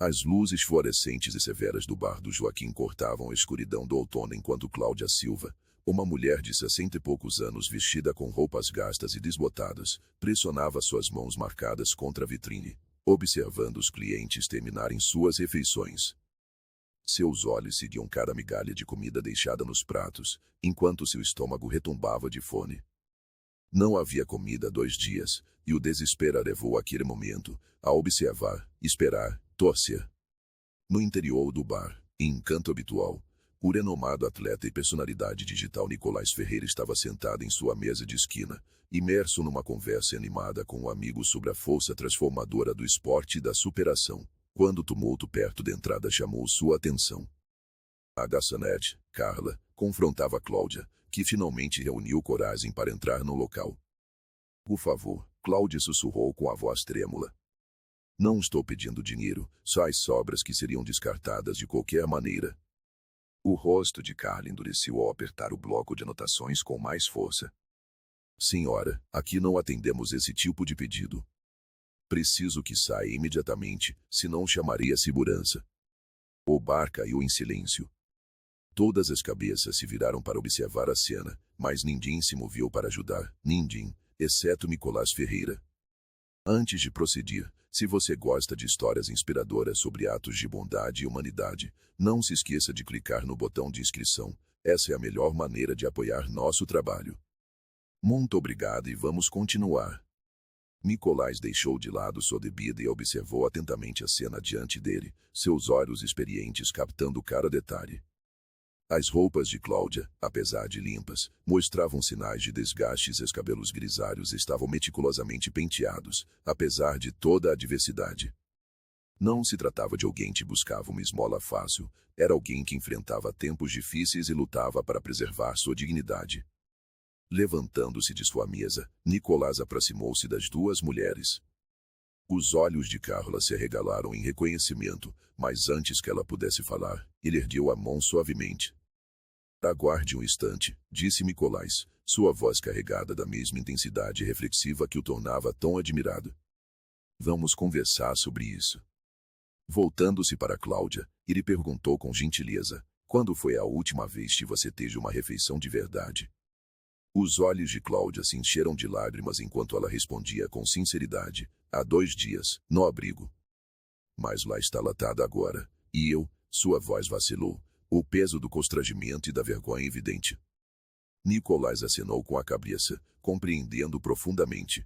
As luzes fluorescentes e severas do bar do Joaquim cortavam a escuridão do outono enquanto Cláudia Silva, uma mulher de 60 e poucos anos vestida com roupas gastas e desbotadas, pressionava suas mãos marcadas contra a vitrine, observando os clientes terminarem suas refeições. Seus olhos seguiam cada migalha de comida deixada nos pratos, enquanto seu estômago retumbava de fome. Não havia comida há 2 dias, e o desespero a levou àquele momento, a observar, esperar, torcer. No interior do bar, em encanto habitual, o renomado atleta e personalidade digital Nicolás Ferreira estava sentado em sua mesa de esquina, imerso numa conversa animada com um amigo sobre a força transformadora do esporte e da superação, quando o tumulto perto da entrada chamou sua atenção. A garçonete, Carla, confrontava Cláudia, que finalmente reuniu coragem para entrar no local. Por favor, Cláudia sussurrou com a voz trêmula. Não estou pedindo dinheiro, só as sobras que seriam descartadas de qualquer maneira. O rosto de Carla endureceu ao apertar o bloco de anotações com mais força. Senhora, aqui não atendemos esse tipo de pedido. Preciso que saia imediatamente, senão chamarei a segurança. O bar caiu em silêncio. Todas as cabeças se viraram para observar a cena, mas ninguém se moveu para ajudar, ninguém, exceto Nicolás Ferreira. Antes de prosseguir, se você gosta de histórias inspiradoras sobre atos de bondade e humanidade, não se esqueça de clicar no botão de inscrição. Essa é a melhor maneira de apoiar nosso trabalho. Muito obrigado e vamos continuar. Nicolás deixou de lado sua bebida e observou atentamente a cena diante dele, seus olhos experientes captando cada detalhe. As roupas de Cláudia, apesar de limpas, mostravam sinais de desgaste e seus cabelos grisalhos estavam meticulosamente penteados, apesar de toda a adversidade. Não se tratava de alguém que buscava uma esmola fácil, era alguém que enfrentava tempos difíceis e lutava para preservar sua dignidade. Levantando-se de sua mesa, Nicolás aproximou-se das 2 mulheres. Os olhos de Carla se arregalaram em reconhecimento, mas antes que ela pudesse falar, ele ergueu a mão suavemente. Aguarde um instante, disse Nicolás, sua voz carregada da mesma intensidade reflexiva que o tornava tão admirado. Vamos conversar sobre isso. Voltando-se para Cláudia, ele perguntou com gentileza, quando foi a última vez que você teve uma refeição de verdade? Os olhos de Cláudia se encheram de lágrimas enquanto ela respondia com sinceridade, há 2 dias, no abrigo. Mas lá está latada agora, e eu, sua voz vacilou, o peso do constrangimento e da vergonha evidente. Nicolás acenou com a cabeça, compreendendo profundamente.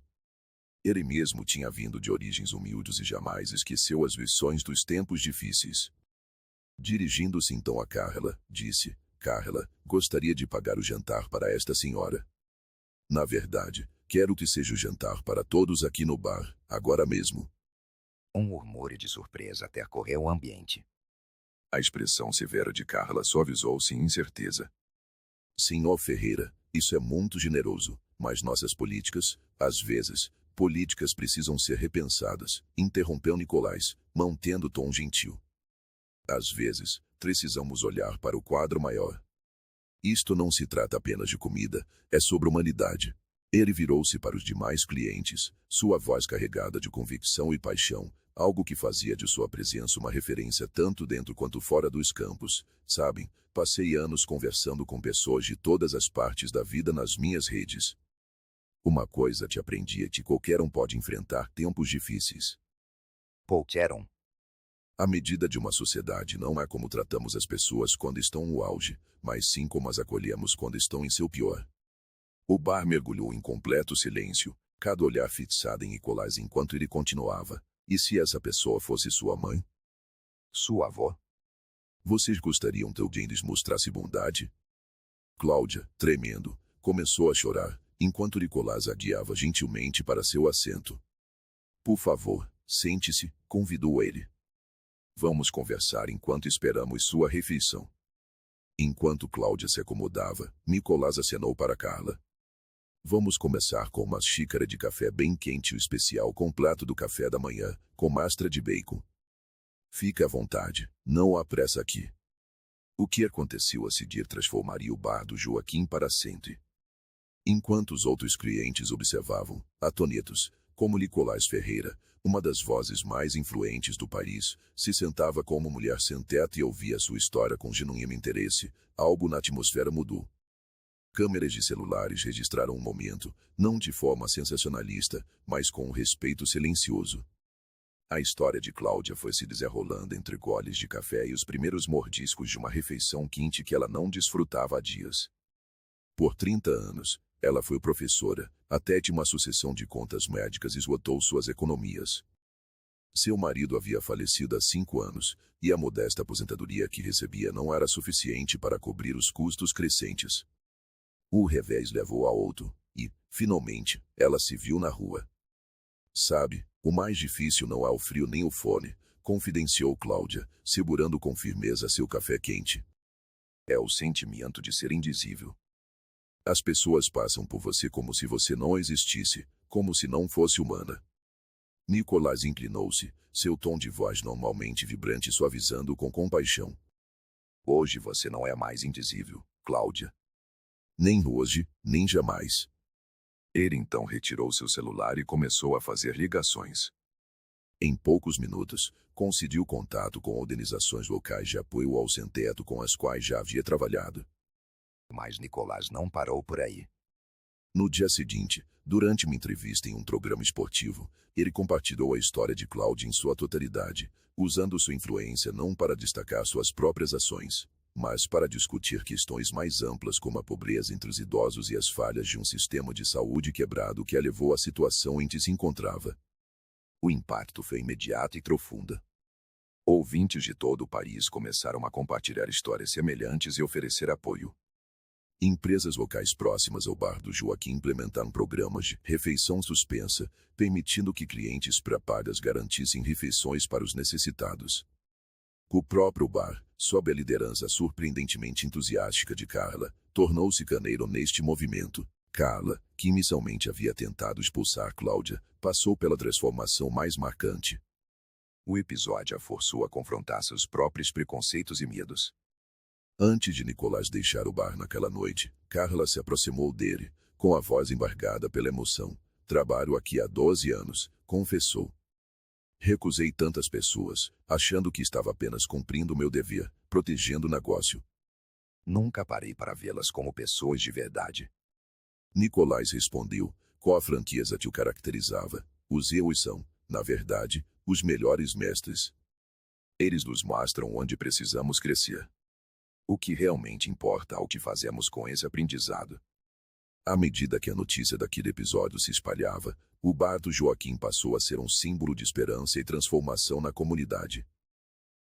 Ele mesmo tinha vindo de origens humildes e jamais esqueceu as lições dos tempos difíceis. Dirigindo-se então a Carla, disse, Carla, gostaria de pagar o jantar para esta senhora. Na verdade, quero que seja o jantar para todos aqui no bar, agora mesmo. Um murmúrio de surpresa percorreu o ambiente. A expressão severa de Carla suavizou-se em incerteza. Senhor Ferreira, isso é muito generoso, mas nossas políticas, às vezes, políticas precisam ser repensadas, interrompeu Nicolás, mantendo tom gentil. Às vezes, precisamos olhar para o quadro maior. Isto não se trata apenas de comida, é sobre humanidade. Ele virou-se para os demais clientes, sua voz carregada de convicção e paixão, algo que fazia de sua presença uma referência tanto dentro quanto fora dos campos. Sabem, passei anos conversando com pessoas de todas as partes da vida nas minhas redes. Uma coisa te aprendi é que qualquer um pode enfrentar tempos difíceis. Qualquer um. A medida de uma sociedade não é como tratamos as pessoas quando estão no auge, mas sim como as acolhemos quando estão em seu pior. O bar mergulhou em completo silêncio, cada olhar fixado em Nicolás enquanto ele continuava. E se essa pessoa fosse sua mãe? Sua avó? Vocês gostariam que alguém lhes mostrasse bondade? Cláudia, tremendo, começou a chorar, enquanto Nicolás a guiava gentilmente para seu assento. Por favor, sente-se, convidou ele. Vamos conversar enquanto esperamos sua refeição. Enquanto Cláudia se acomodava, Nicolás acenou para Carla. Vamos começar com uma xícara de café bem quente e o especial completo do café da manhã, com mastra de bacon. Fique à vontade, não há pressa aqui. O que aconteceu a seguir transformaria o bar do Joaquim para sempre. Enquanto os outros clientes observavam, atônitos, como Nicolás Ferreira, uma das vozes mais influentes do país, se sentava como mulher sem teto e ouvia sua história com genuíno interesse. Algo na atmosfera mudou. Câmeras de celulares registraram um momento, não de forma sensacionalista, mas com um respeito silencioso. A história de Cláudia foi se desenrolando entre goles de café e os primeiros mordiscos de uma refeição quente que ela não desfrutava há dias. Por 30 anos, ela foi professora, até que uma sucessão de contas médicas esgotou suas economias. Seu marido havia falecido há 5 anos, e a modesta aposentadoria que recebia não era suficiente para cobrir os custos crescentes. O revés levou a outro, e, finalmente, ela se viu na rua. Sabe, o mais difícil não é o frio nem o fone, confidenciou Cláudia, segurando com firmeza seu café quente. É o sentimento de ser indizível. As pessoas passam por você como se você não existisse, como se não fosse humana. Nicolás inclinou-se, seu tom de voz normalmente vibrante suavizando com compaixão. Hoje você não é mais indizível, Cláudia. Nem hoje, nem jamais. Ele então retirou seu celular e começou a fazer ligações. Em poucos minutos, conseguiu contato com organizações locais de apoio ao sem-teto com as quais já havia trabalhado. Mas Nicolás não parou por aí. No dia seguinte, durante uma entrevista em um programa esportivo, ele compartilhou a história de Cláudia em sua totalidade, usando sua influência não para destacar suas próprias ações, mas para discutir questões mais amplas como a pobreza entre os idosos e as falhas de um sistema de saúde quebrado que a levou à situação em que se encontrava. O impacto foi imediato e profundo. Ouvintes de todo o país começaram a compartilhar histórias semelhantes e oferecer apoio. Empresas locais próximas ao bar do Joaquim implementaram programas de refeição suspensa, permitindo que clientes pré-pagas garantissem refeições para os necessitados. O próprio bar, sob a liderança surpreendentemente entusiástica de Carla, tornou-se caneiro neste movimento. Carla, que inicialmente havia tentado expulsar Cláudia, passou pela transformação mais marcante. O episódio a forçou a confrontar seus próprios preconceitos e medos. Antes de Nicolás deixar o bar naquela noite, Carla se aproximou dele, com a voz embargada pela emoção. Trabalho aqui há 12 anos, confessou. Recusei tantas pessoas, achando que estava apenas cumprindo meu dever, protegendo o negócio. Nunca parei para vê-las como pessoas de verdade. Nicolás respondeu, com a franqueza que o caracterizava. Os erros são, na verdade, os melhores mestres. Eles nos mostram onde precisamos crescer. O que realmente importa é o que fazemos com esse aprendizado. À medida que a notícia daquele episódio se espalhava, o bar do Joaquim passou a ser um símbolo de esperança e transformação na comunidade.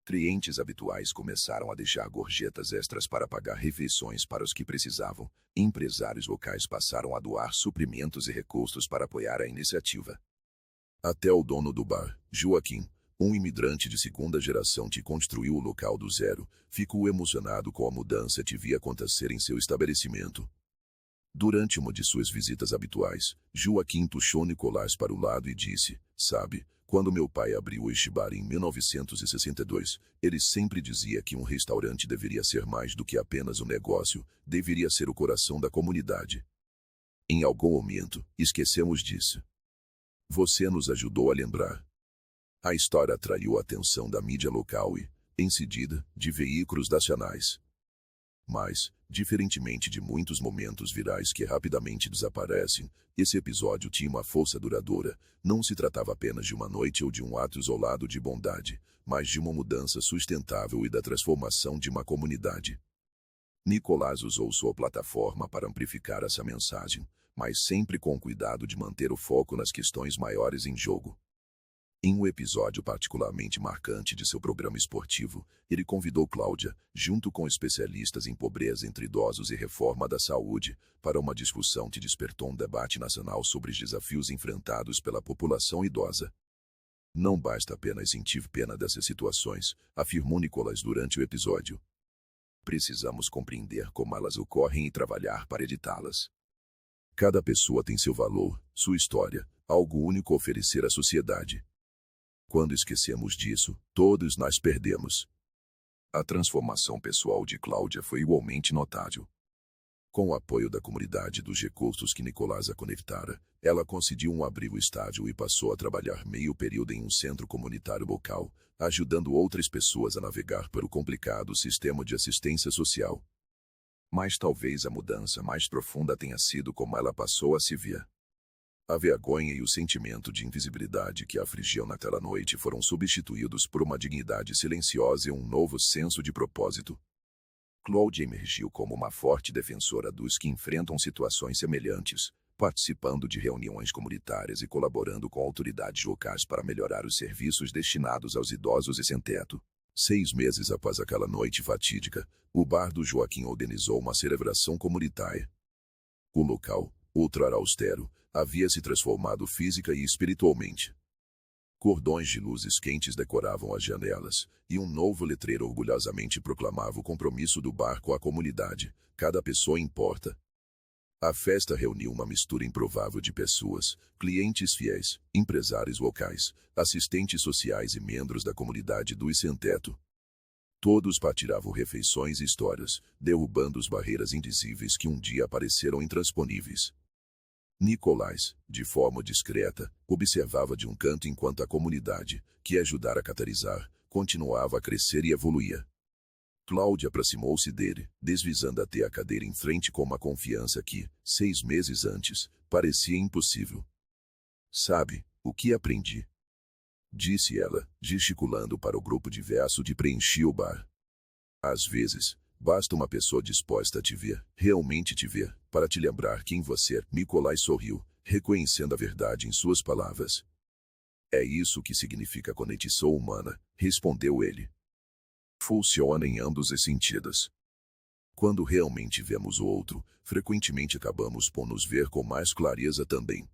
Clientes habituais começaram a deixar gorjetas extras para pagar refeições para os que precisavam. Empresários locais passaram a doar suprimentos e recursos para apoiar a iniciativa. Até o dono do bar, Joaquim, um imigrante de segunda geração que construiu o local do zero, ficou emocionado com a mudança que via acontecer em seu estabelecimento. Durante uma de suas visitas habituais, Joaquim puxou Nicolás para o lado e disse, sabe, quando meu pai abriu este bar em 1962, ele sempre dizia que um restaurante deveria ser mais do que apenas um negócio, deveria ser o coração da comunidade. Em algum momento, esquecemos disso. Você nos ajudou a lembrar. A história atraiu a atenção da mídia local e, em seguida, de veículos nacionais. Mas, diferentemente de muitos momentos virais que rapidamente desaparecem, esse episódio tinha uma força duradoura. Não se tratava apenas de uma noite ou de um ato isolado de bondade, mas de uma mudança sustentável e da transformação de uma comunidade. Nicolás usou sua plataforma para amplificar essa mensagem, mas sempre com cuidado de manter o foco nas questões maiores em jogo. Em um episódio particularmente marcante de seu programa esportivo, ele convidou Cláudia, junto com especialistas em pobreza entre idosos e reforma da saúde, para uma discussão que despertou um debate nacional sobre os desafios enfrentados pela população idosa. Não basta apenas sentir pena dessas situações, afirmou Nicolás durante o episódio. Precisamos compreender como elas ocorrem e trabalhar para evitá-las. Cada pessoa tem seu valor, sua história, algo único a oferecer à sociedade. Quando esquecemos disso, todos nós perdemos. A transformação pessoal de Cláudia foi igualmente notável. Com o apoio da comunidade e dos recursos que Nicolás a conectara, ela conseguiu um abrigo estável e passou a trabalhar meio período em um centro comunitário local, ajudando outras pessoas a navegar pelo complicado sistema de assistência social. Mas talvez a mudança mais profunda tenha sido como ela passou a se ver. A vergonha e o sentimento de invisibilidade que a afligiam naquela noite foram substituídos por uma dignidade silenciosa e um novo senso de propósito. Claudia emergiu como uma forte defensora dos que enfrentam situações semelhantes, participando de reuniões comunitárias e colaborando com autoridades locais para melhorar os serviços destinados aos idosos e sem-teto. 6 meses após aquela noite fatídica, o bar do Joaquim organizou uma celebração comunitária. O local, outrora austero, havia se transformado física e espiritualmente. Cordões de luzes quentes decoravam as janelas, e um novo letreiro orgulhosamente proclamava o compromisso do bar com a comunidade: cada pessoa importa. A festa reuniu uma mistura improvável de pessoas, clientes fiéis, empresários locais, assistentes sociais e membros da comunidade do sem-teto. Todos partilhavam refeições e histórias, derrubando as barreiras indizíveis que um dia pareceram intransponíveis. Nicolás, de forma discreta, observava de um canto enquanto a comunidade, que ajudara a catalisar, continuava a crescer e evoluía. Cláudia aproximou-se dele, deslizando até a cadeira em frente com uma confiança que, 6 meses antes, parecia impossível. "Sabe, o que aprendi?" disse ela, gesticulando para o grupo diverso de preencher o bar. "Às vezes, basta uma pessoa disposta a te ver, realmente te ver, para te lembrar quem você é." Nicolás sorriu, reconhecendo a verdade em suas palavras. "É isso que significa conexão humana", respondeu ele. "Funciona em ambos os sentidos. Quando realmente vemos o outro, frequentemente acabamos por nos ver com mais clareza também."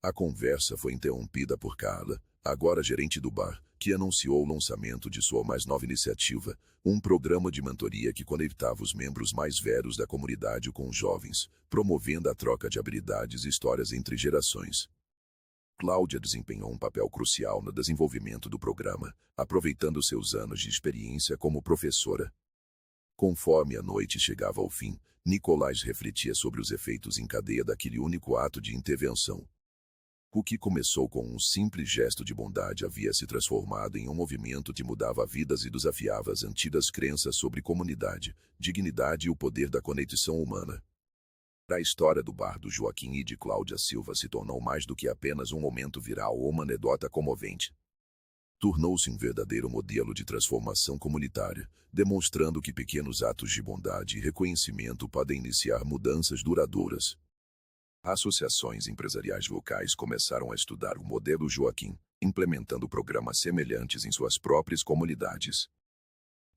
A conversa foi interrompida por Carla, agora gerente do bar, que anunciou o lançamento de sua mais nova iniciativa, um programa de mentoria que conectava os membros mais velhos da comunidade com os jovens, promovendo a troca de habilidades e histórias entre gerações. Cláudia desempenhou um papel crucial no desenvolvimento do programa, aproveitando seus anos de experiência como professora. Conforme a noite chegava ao fim, Nicolás refletia sobre os efeitos em cadeia daquele único ato de intervenção. O que começou com um simples gesto de bondade havia se transformado em um movimento que mudava vidas e desafiava as antigas crenças sobre comunidade, dignidade e o poder da conexão humana. A história do bar do Joaquim e de Cláudia Silva se tornou mais do que apenas um momento viral ou uma anedota comovente. Tornou-se um verdadeiro modelo de transformação comunitária, demonstrando que pequenos atos de bondade e reconhecimento podem iniciar mudanças duradouras. Associações empresariais locais começaram a estudar o modelo Joaquim, implementando programas semelhantes em suas próprias comunidades.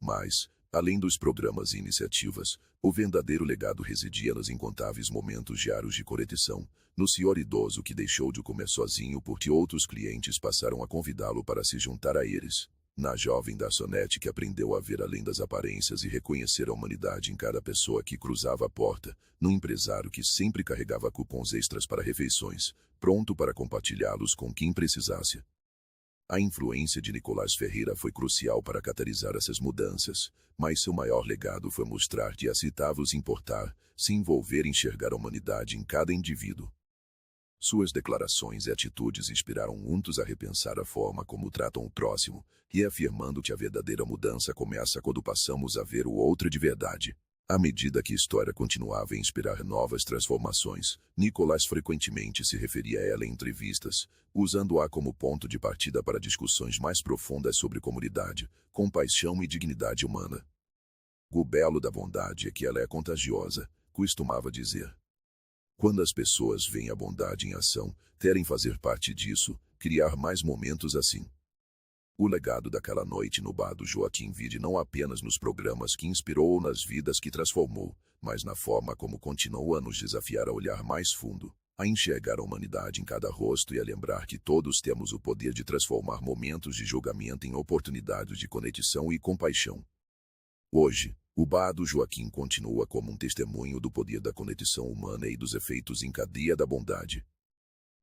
Mas, além dos programas e iniciativas, o verdadeiro legado residia nos incontáveis momentos diários de conexão, no senhor idoso que deixou de comer sozinho porque outros clientes passaram a convidá-lo para se juntar a eles, na jovem garçonete que aprendeu a ver além das aparências e reconhecer a humanidade em cada pessoa que cruzava a porta, no empresário que sempre carregava cupons extras para refeições, pronto para compartilhá-los com quem precisasse. A influência de Nicolás Ferreira foi crucial para catalisar essas mudanças, mas seu maior legado foi mostrar que aceitava-os importar, se envolver e enxergar a humanidade em cada indivíduo. Suas declarações e atitudes inspiraram muitos a repensar a forma como tratam o próximo, reafirmando que a verdadeira mudança começa quando passamos a ver o outro de verdade. À medida que a história continuava a inspirar novas transformações, Nicolás frequentemente se referia a ela em entrevistas, usando-a como ponto de partida para discussões mais profundas sobre comunidade, compaixão e dignidade humana. "O belo da bondade é que ela é contagiosa", costumava dizer. "Quando as pessoas veem a bondade em ação, querem fazer parte disso, criar mais momentos assim." O legado daquela noite no bar do Joaquim vide não apenas nos programas que inspirou ou nas vidas que transformou, mas na forma como continuou a nos desafiar a olhar mais fundo, a enxergar a humanidade em cada rosto e a lembrar que todos temos o poder de transformar momentos de julgamento em oportunidades de conexão e compaixão. Hoje, o bar do Joaquim continua como um testemunho do poder da conexão humana e dos efeitos em cadeia da bondade.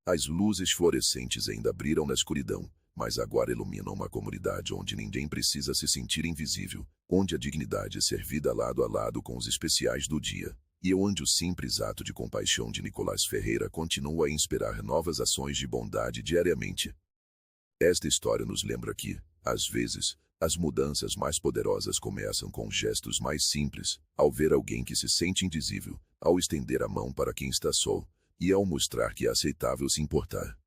As luzes fluorescentes ainda brilham na escuridão, mas agora iluminam uma comunidade onde ninguém precisa se sentir invisível, onde a dignidade é servida lado a lado com os especiais do dia, E onde o simples ato de compaixão de Nicolás Ferreira continua a inspirar novas ações de bondade diariamente. Esta história nos lembra que, às vezes, as mudanças mais poderosas começam com gestos mais simples, ao ver alguém que se sente indizível, ao estender a mão para quem está só, e ao mostrar que é aceitável se importar.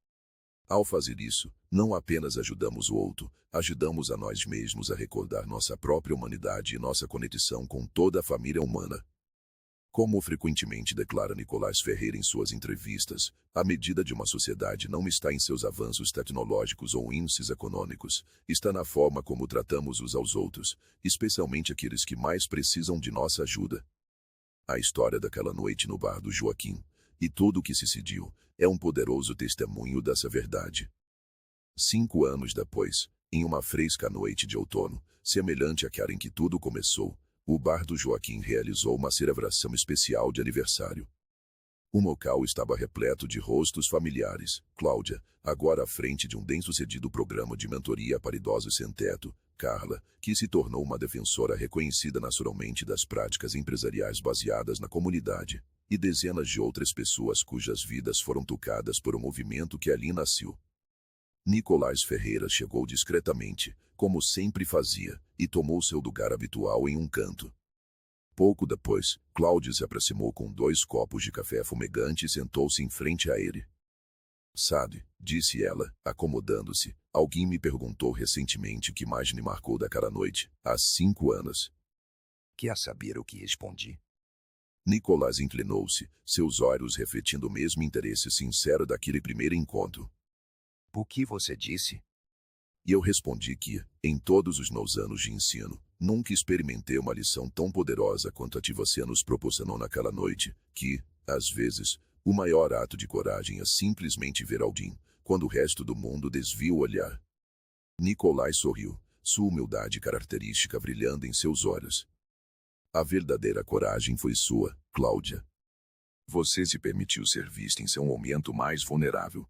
Ao fazer isso, não apenas ajudamos o outro, ajudamos a nós mesmos a recordar nossa própria humanidade e nossa conexão com toda a família humana. Como frequentemente declara Nicolás Ferreira em suas entrevistas, a medida de uma sociedade não está em seus avanços tecnológicos ou índices econômicos, está na forma como tratamos uns aos outros, especialmente aqueles que mais precisam de nossa ajuda. A história daquela noite no bar do Joaquim, e tudo o que se decidiu, é um poderoso testemunho dessa verdade. 5 anos depois, em uma fresca noite de outono, semelhante àquela em que tudo começou, o bar do Joaquim realizou uma celebração especial de aniversário. O local estava repleto de rostos familiares. Cláudia, agora à frente de um bem-sucedido programa de mentoria para idosos sem teto; Carla, que se tornou uma defensora reconhecida nacionalmente das práticas empresariais baseadas na comunidade; e dezenas de outras pessoas cujas vidas foram tocadas por um movimento que ali nasceu. Nicolás Ferreira chegou discretamente, como sempre fazia, e tomou seu lugar habitual em um canto. Pouco depois, Cláudia se aproximou com 2 copos de café fumegante e sentou-se em frente a ele. "Sabe", disse ela, acomodando-se, "alguém me perguntou recentemente o que mais me marcou daquela noite, há 5 anos. Quer saber o que respondi? Nicolás inclinou-se, seus olhos refletindo o mesmo interesse sincero daquele primeiro encontro. O que você disse? E eu respondi que, em todos os meus anos de ensino, nunca experimentei uma lição tão poderosa quanto a que você nos proporcionou naquela noite, que, às vezes, o maior ato de coragem é simplesmente ver alguém, quando o resto do mundo desvia o olhar. Nicolás sorriu, sua humildade característica brilhando em seus olhos. A verdadeira coragem foi sua, Cláudia. Você se permitiu ser vista em seu momento mais vulnerável.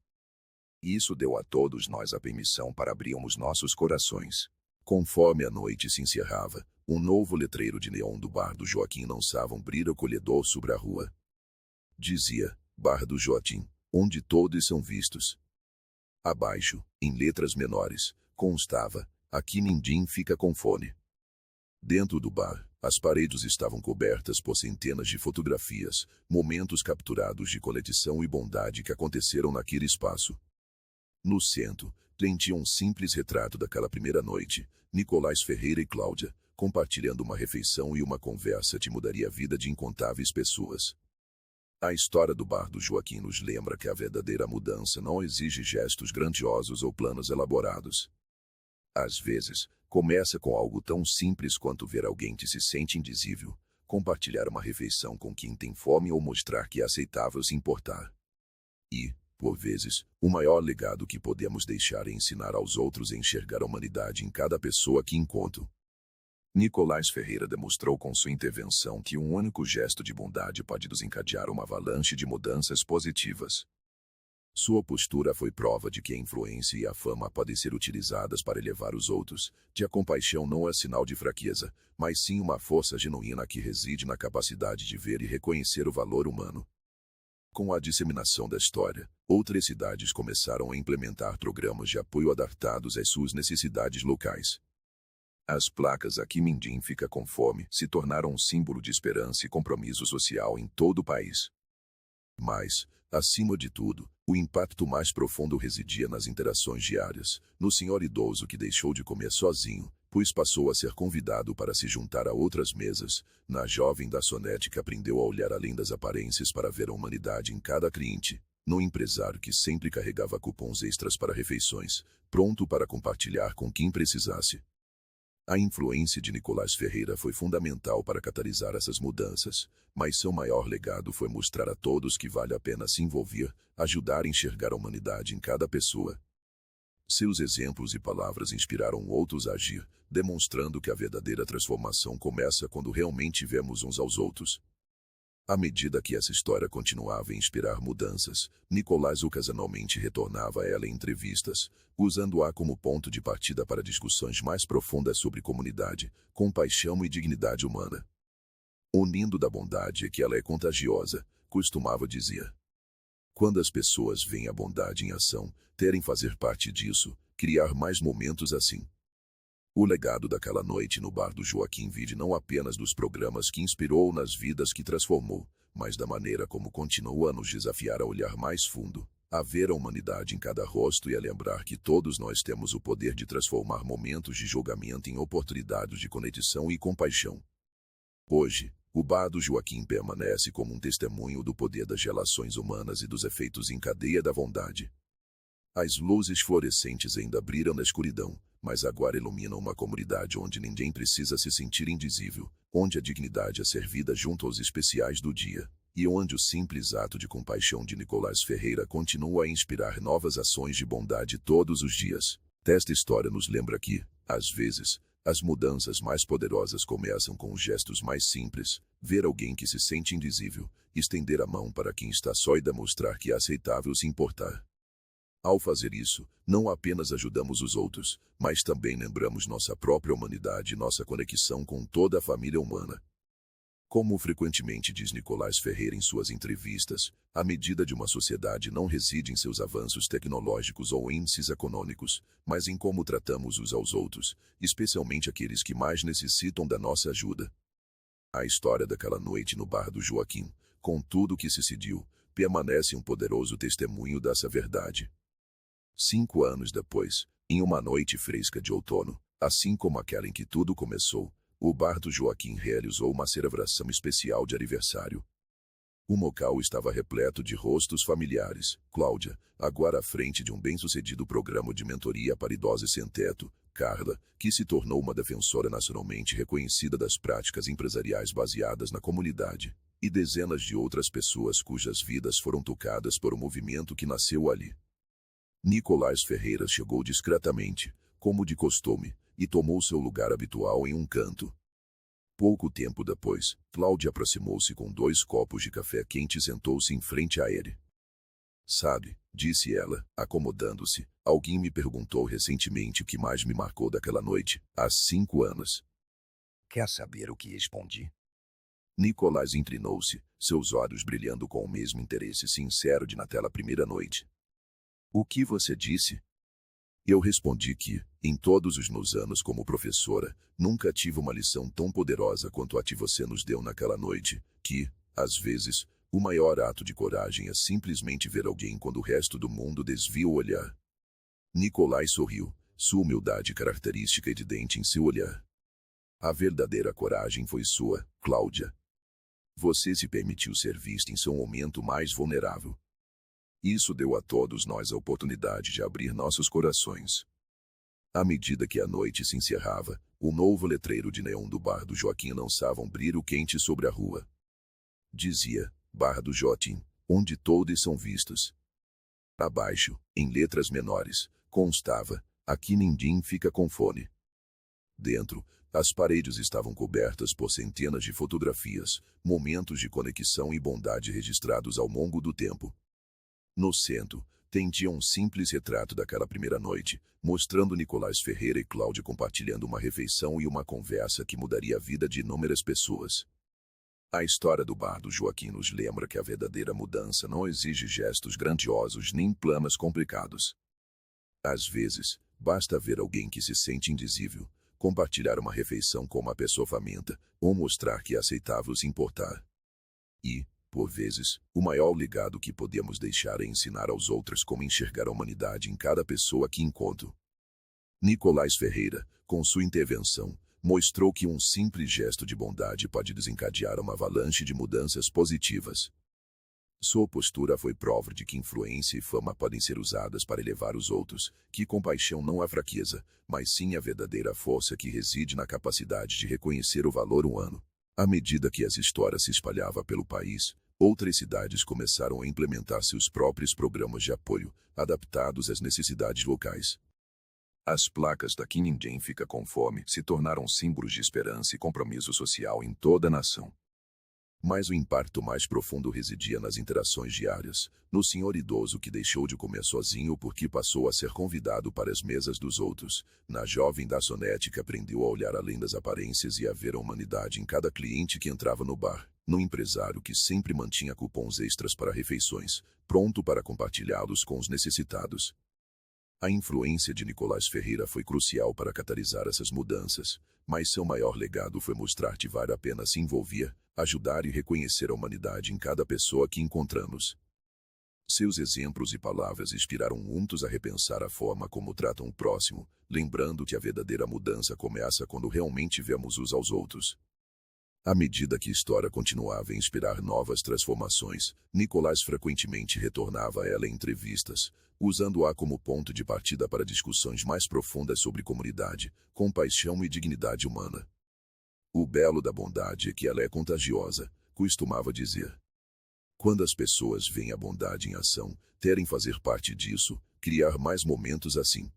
Isso deu a todos nós a permissão para abrirmos nossos corações. Conforme a noite se encerrava, um novo letreiro de neon do bar do Joaquim lançava um brilho acolhedor sobre a rua. Dizia, Bar do Joaquim, onde todos são vistos. Abaixo, em letras menores, constava, aqui ninguém fica com fome. Dentro do bar, as paredes estavam cobertas por centenas de fotografias, momentos capturados de conexão e bondade que aconteceram naquele espaço. No centro, tinha um simples retrato daquela primeira noite, Nicolás Ferreira e Cláudia, compartilhando uma refeição e uma conversa que mudaria a vida de incontáveis pessoas. A história do bar do Joaquim nos lembra que a verdadeira mudança não exige gestos grandiosos ou planos elaborados. Às vezes, começa com algo tão simples quanto ver alguém que se sente indizível, compartilhar uma refeição com quem tem fome ou mostrar que é aceitável se importar. E, por vezes, o maior legado que podemos deixar é ensinar aos outros a enxergar a humanidade em cada pessoa que encontram. Nicolás Ferreira demonstrou com sua intervenção que um único gesto de bondade pode desencadear uma avalanche de mudanças positivas. Sua postura foi prova de que a influência e a fama podem ser utilizadas para elevar os outros, que a compaixão não é sinal de fraqueza, mas sim uma força genuína que reside na capacidade de ver e reconhecer o valor humano. Com a disseminação da história, outras cidades começaram a implementar programas de apoio adaptados às suas necessidades locais. As placas "Aqui ninguém fica com fome" se tornaram um símbolo de esperança e compromisso social em todo o país. Mas, acima de tudo, o impacto mais profundo residia nas interações diárias, no senhor idoso que deixou de comer sozinho, pois passou a ser convidado para se juntar a outras mesas, na jovem garçonete que aprendeu a olhar além das aparências para ver a humanidade em cada cliente, no empresário que sempre carregava cupons extras para refeições, pronto para compartilhar com quem precisasse. A influência de Nicolás Ferreira foi fundamental para catalisar essas mudanças, mas seu maior legado foi mostrar a todos que vale a pena se envolver, ajudar a enxergar a humanidade em cada pessoa. Seus exemplos e palavras inspiraram outros a agir, demonstrando que a verdadeira transformação começa quando realmente vemos uns aos outros. À medida que essa história continuava a inspirar mudanças, Nicolás ocasionalmente retornava a ela em entrevistas, usando-a como ponto de partida para discussões mais profundas sobre comunidade, compaixão e dignidade humana. Unindo da bondade é que ela é contagiosa, costumava dizer. Quando as pessoas veem a bondade em ação, querem fazer parte disso, criar mais momentos assim. O legado daquela noite no bar do Joaquim vive não apenas dos programas que inspirou nas vidas que transformou, mas da maneira como continua a nos desafiar a olhar mais fundo, a ver a humanidade em cada rosto e a lembrar que todos nós temos o poder de transformar momentos de julgamento em oportunidades de conexão e compaixão. Hoje, o bar do Joaquim permanece como um testemunho do poder das relações humanas e dos efeitos em cadeia da bondade. As luzes fluorescentes ainda brilham na escuridão, mas agora iluminam uma comunidade onde ninguém precisa se sentir indizível, onde a dignidade é servida junto aos especiais do dia, e onde o simples ato de compaixão de Nicolás Ferreira continua a inspirar novas ações de bondade todos os dias. Esta história nos lembra que, às vezes, as mudanças mais poderosas começam com os gestos mais simples, ver alguém que se sente indizível, estender a mão para quem está só e demonstrar que é aceitável se importar. Ao fazer isso, não apenas ajudamos os outros, mas também lembramos nossa própria humanidade e nossa conexão com toda a família humana. Como frequentemente diz Nicolás Ferreira em suas entrevistas, a medida de uma sociedade não reside em seus avanços tecnológicos ou índices econômicos, mas em como tratamos uns aos outros, especialmente aqueles que mais necessitam da nossa ajuda. A história daquela noite no bar do Joaquim, com tudo o que se decidiu, permanece um poderoso testemunho dessa verdade. 5 anos depois, em uma noite fresca de outono, assim como aquela em que tudo começou, o bar do Joaquim realizou uma celebração especial de aniversário. O local estava repleto de rostos familiares. Cláudia, agora à frente de um bem-sucedido programa de mentoria para idosos sem teto; Carla, que se tornou uma defensora nacionalmente reconhecida das práticas empresariais baseadas na comunidade; e dezenas de outras pessoas cujas vidas foram tocadas por um movimento que nasceu ali. Nicolás Ferreira chegou discretamente, como de costume, e tomou seu lugar habitual em um canto. Pouco tempo depois, Cláudia aproximou-se com 2 copos de café quente e sentou-se em frente a ele. Sabe, disse ela, acomodando-se, alguém me perguntou recentemente o que mais me marcou daquela noite, há 5 anos. Quer saber o que respondi? Nicolás inclinou-se, seus olhos brilhando com o mesmo interesse sincero de naquela primeira noite. O que você disse? Eu respondi que, em todos os meus anos como professora, nunca tive uma lição tão poderosa quanto a que você nos deu naquela noite, que, às vezes, o maior ato de coragem é simplesmente ver alguém quando o resto do mundo desvia o olhar. Nicolás sorriu, sua humildade característica evidente em seu olhar. A verdadeira coragem foi sua, Cláudia. Você se permitiu ser vista em seu momento mais vulnerável. Isso deu a todos nós a oportunidade de abrir nossos corações. À medida que a noite se encerrava, o novo letreiro de neon do bar do Joaquim lançava um brilho quente sobre a rua. Dizia, Bar do Joaquim, onde todos são vistos. Abaixo, em letras menores, constava, aqui ninguém fica com fome. Dentro, as paredes estavam cobertas por centenas de fotografias, momentos de conexão e bondade registrados ao longo do tempo. No centro, tendia um simples retrato daquela primeira noite, mostrando Nicolás Ferreira e Cláudia compartilhando uma refeição e uma conversa que mudaria a vida de inúmeras pessoas. A história do bar do Joaquim nos lembra que a verdadeira mudança não exige gestos grandiosos nem planos complicados. Às vezes, basta ver alguém que se sente indizível, compartilhar uma refeição com uma pessoa faminta, ou mostrar que é aceitável se importar. E, por vezes, o maior legado que podemos deixar é ensinar aos outros como enxergar a humanidade em cada pessoa que encontro. Nicolás Ferreira, com sua intervenção, mostrou que um simples gesto de bondade pode desencadear uma avalanche de mudanças positivas. Sua postura foi prova de que influência e fama podem ser usadas para elevar os outros, que compaixão não é fraqueza, mas sim a verdadeira força que reside na capacidade de reconhecer o valor humano. À medida que essa história se espalhava pelo país, outras cidades começaram a implementar seus próprios programas de apoio, adaptados às necessidades locais. As placas "Daqui ninguém fica com fome" se tornaram símbolos de esperança e compromisso social em toda a nação. Mas o impacto mais profundo residia nas interações diárias, no senhor idoso que deixou de comer sozinho porque passou a ser convidado para as mesas dos outros, na jovem garçonete que aprendeu a olhar além das aparências e a ver a humanidade em cada cliente que entrava no bar, no empresário que sempre mantinha cupons extras para refeições, pronto para compartilhá-los com os necessitados. A influência de Nicolás Ferreira foi crucial para catalisar essas mudanças, mas seu maior legado foi mostrar que vale a pena se envolver, ajudar e reconhecer a humanidade em cada pessoa que encontramos. Seus exemplos e palavras inspiraram muitos a repensar a forma como tratam o próximo, lembrando que a verdadeira mudança começa quando realmente vemos uns aos outros. À medida que a história continuava a inspirar novas transformações, Nicolás frequentemente retornava a ela em entrevistas, usando-a como ponto de partida para discussões mais profundas sobre comunidade, compaixão e dignidade humana. O belo da bondade é que ela é contagiosa, costumava dizer. Quando as pessoas veem a bondade em ação, querem fazer parte disso, criar mais momentos assim.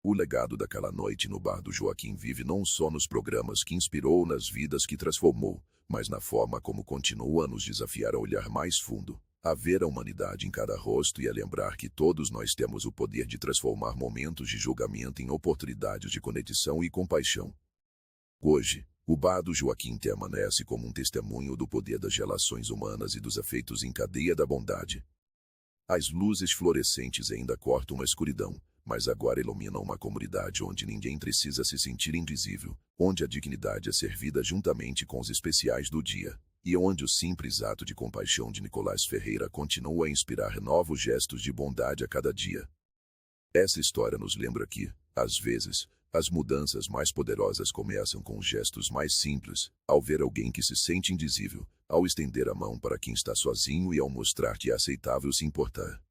O legado daquela noite no bar do Joaquim vive não só nos programas que inspirou nas vidas que transformou, mas na forma como continua a nos desafiar a olhar mais fundo, a ver a humanidade em cada rosto e a lembrar que todos nós temos o poder de transformar momentos de julgamento em oportunidades de conexão e compaixão. Hoje, o bar do Joaquim permanece como um testemunho do poder das relações humanas e dos afetos em cadeia da bondade. As luzes fluorescentes ainda cortam a escuridão, mas agora iluminam uma comunidade onde ninguém precisa se sentir invisível, onde a dignidade é servida juntamente com os especiais do dia, e onde o simples ato de compaixão de Nicolás Ferreira continua a inspirar novos gestos de bondade a cada dia. Essa história nos lembra que, às vezes, as mudanças mais poderosas começam com gestos mais simples, ao ver alguém que se sente invisível, ao estender a mão para quem está sozinho e ao mostrar que é aceitável se importar.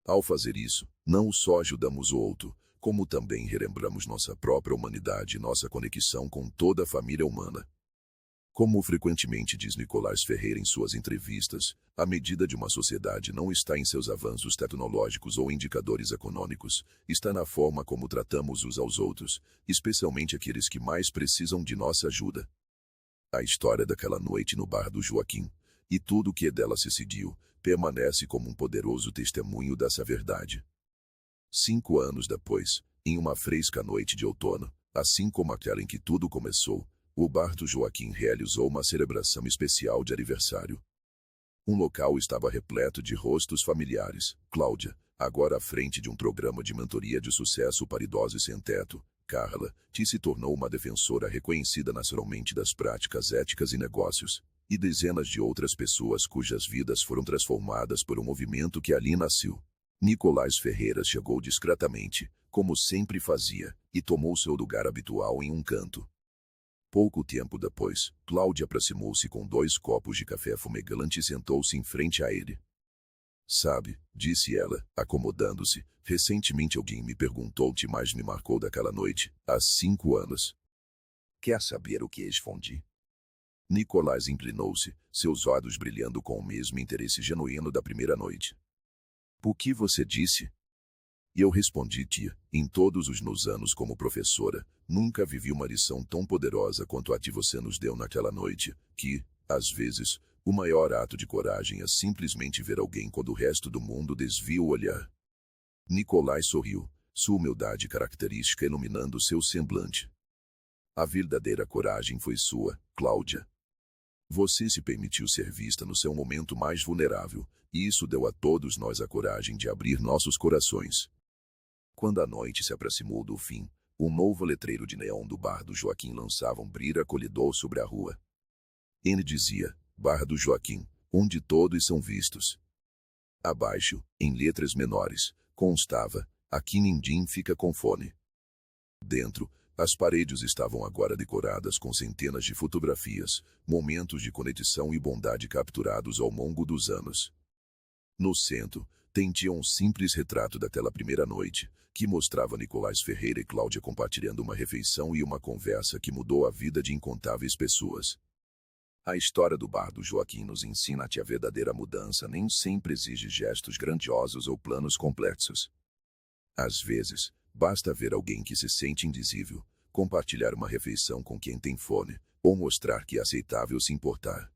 Ao fazer isso, não só ajudamos o outro, como também relembramos nossa própria humanidade e nossa conexão com toda a família humana. Como frequentemente diz Nicolás Ferreira em suas entrevistas, a medida de uma sociedade não está em seus avanços tecnológicos ou indicadores econômicos, está na forma como tratamos uns aos outros, especialmente aqueles que mais precisam de nossa ajuda. A história daquela noite no bar do Joaquim, e tudo o que dela se seguiu, permanece como um poderoso testemunho dessa verdade. 5 anos depois, em uma fresca noite de outono, assim como aquela em que tudo começou, o bar do Joaquim realizou uma celebração especial de aniversário. Um local estava repleto de rostos familiares. Cláudia, agora à frente de um programa de mentoria de sucesso para idosos sem teto. Carla, que se tornou uma defensora reconhecida nacionalmente das práticas éticas e negócios. E dezenas de outras pessoas cujas vidas foram transformadas por um movimento que ali nasceu. Nicolás Ferreira chegou discretamente, como sempre fazia, e tomou seu lugar habitual em um canto. Pouco tempo depois, Cláudia aproximou-se com 2 copos de café fumegante e sentou-se em frente a ele. Sabe, disse ela, acomodando-se, recentemente alguém me perguntou o que mais me marcou daquela noite, há 5 anos. Quer saber o que respondi? Nicolás inclinou-se, seus olhos brilhando com o mesmo interesse genuíno da primeira noite. O que você disse? E eu respondi, tia, em todos os meus anos como professora, nunca vivi uma lição tão poderosa quanto a que você nos deu naquela noite, que, às vezes, o maior ato de coragem é simplesmente ver alguém quando o resto do mundo desvia o olhar. Nicolás sorriu, sua humildade característica iluminando seu semblante. A verdadeira coragem foi sua, Cláudia. Você se permitiu ser vista no seu momento mais vulnerável, e isso deu a todos nós a coragem de abrir nossos corações. Quando a noite se aproximou do fim, o novo letreiro de neon do bar do Joaquim lançava um brilho acolhedor sobre a rua. Ele dizia, Bar do Joaquim, onde todos são vistos. Abaixo, em letras menores, constava, aqui ninguém fica com fome. Dentro, as paredes estavam agora decoradas com centenas de fotografias, momentos de conexão e bondade capturados ao longo dos anos. No centro, tinha um simples retrato daquela primeira noite, que mostrava Nicolás Ferreira e Cláudia compartilhando uma refeição e uma conversa que mudou a vida de incontáveis pessoas. A história do bar do Joaquim nos ensina que a verdadeira mudança nem sempre exige gestos grandiosos ou planos complexos. Às vezes, basta ver alguém que se sente invisível, compartilhar uma refeição com quem tem fome, ou mostrar que é aceitável se importar.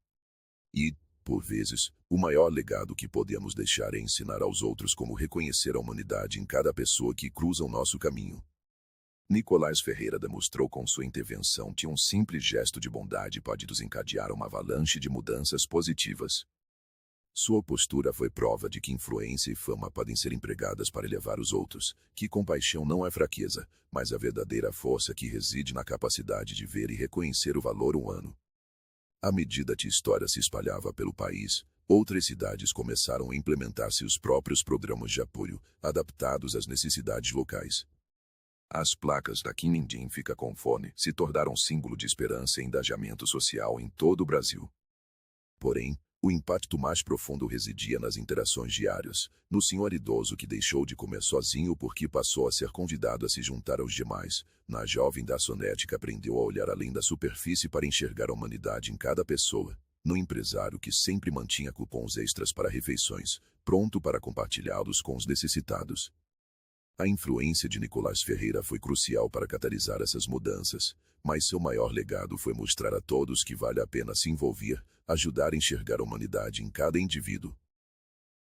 E, por vezes, o maior legado que podemos deixar é ensinar aos outros como reconhecer a humanidade em cada pessoa que cruza o nosso caminho. Nicolás Ferreira demonstrou com sua intervenção que um simples gesto de bondade pode desencadear uma avalanche de mudanças positivas. Sua postura foi prova de que influência e fama podem ser empregadas para elevar os outros, que compaixão não é fraqueza, mas a verdadeira força que reside na capacidade de ver e reconhecer o valor humano. À medida que a história se espalhava pelo país, outras cidades começaram a implementar seus próprios programas de apoio, adaptados às necessidades locais. As placas da Quem Ninguém Fica com Fome se tornaram símbolo de esperança e engajamento social em todo o Brasil. Porém, o impacto mais profundo residia nas interações diárias, no senhor idoso que deixou de comer sozinho porque passou a ser convidado a se juntar aos demais, na jovem garçonete que aprendeu a olhar além da superfície para enxergar a humanidade em cada pessoa, no empresário que sempre mantinha cupons extras para refeições, pronto para compartilhá-los com os necessitados. A influência de Nicolás Ferreira foi crucial para catalisar essas mudanças, mas seu maior legado foi mostrar a todos que vale a pena se envolver, ajudar a enxergar a humanidade em cada indivíduo.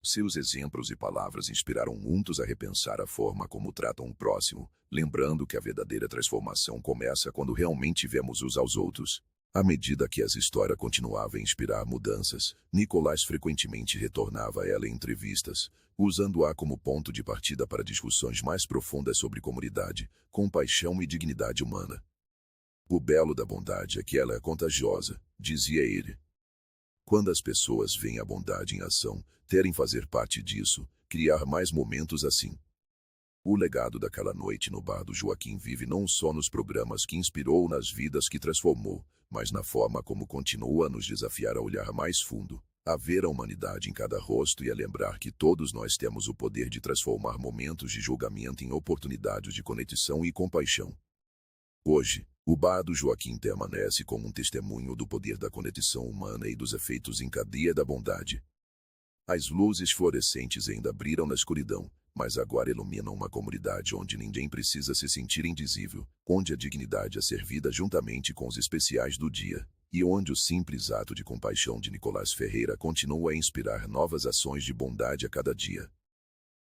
Seus exemplos e palavras inspiraram muitos a repensar a forma como tratam o próximo, lembrando que a verdadeira transformação começa quando realmente vemos uns aos outros. À medida que essa história continuava a inspirar mudanças, Nicolás frequentemente retornava a ela em entrevistas, usando-a como ponto de partida para discussões mais profundas sobre comunidade, compaixão e dignidade humana. O belo da bondade é que ela é contagiosa, dizia ele. Quando as pessoas veem a bondade em ação, querem fazer parte disso, criar mais momentos assim. O legado daquela noite no bar do Joaquim vive não só nos programas que inspirou nas vidas que transformou, mas na forma como continua a nos desafiar a olhar mais fundo, a ver a humanidade em cada rosto e a lembrar que todos nós temos o poder de transformar momentos de julgamento em oportunidades de conexão e compaixão. Hoje, o bar do Joaquim permanece como um testemunho do poder da conexão humana e dos efeitos em cadeia da bondade. As luzes fluorescentes ainda brilham na escuridão, mas agora iluminam uma comunidade onde ninguém precisa se sentir indizível, onde a dignidade é servida juntamente com os especiais do dia, e onde o simples ato de compaixão de Nicolás Ferreira continua a inspirar novas ações de bondade a cada dia.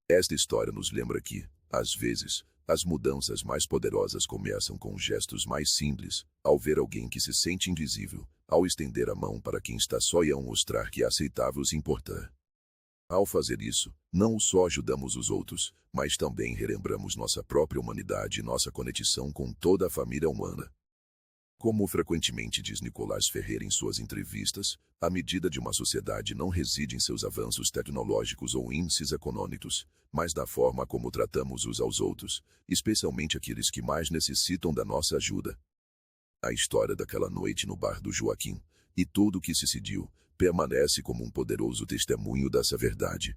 Esta história nos lembra que, às vezes, as mudanças mais poderosas começam com gestos mais simples, ao ver alguém que se sente invisível, ao estender a mão para quem está só e ao mostrar que é aceitável se importar. Ao fazer isso, não só ajudamos os outros, mas também relembramos nossa própria humanidade e nossa conexão com toda a família humana. Como frequentemente diz Nicolás Ferreira em suas entrevistas, a medida de uma sociedade não reside em seus avanços tecnológicos ou índices econômicos, mas na forma como tratamos uns aos outros, especialmente aqueles que mais necessitam da nossa ajuda. A história daquela noite no bar do Joaquim, e tudo o que se seguiu, permanece como um poderoso testemunho dessa verdade.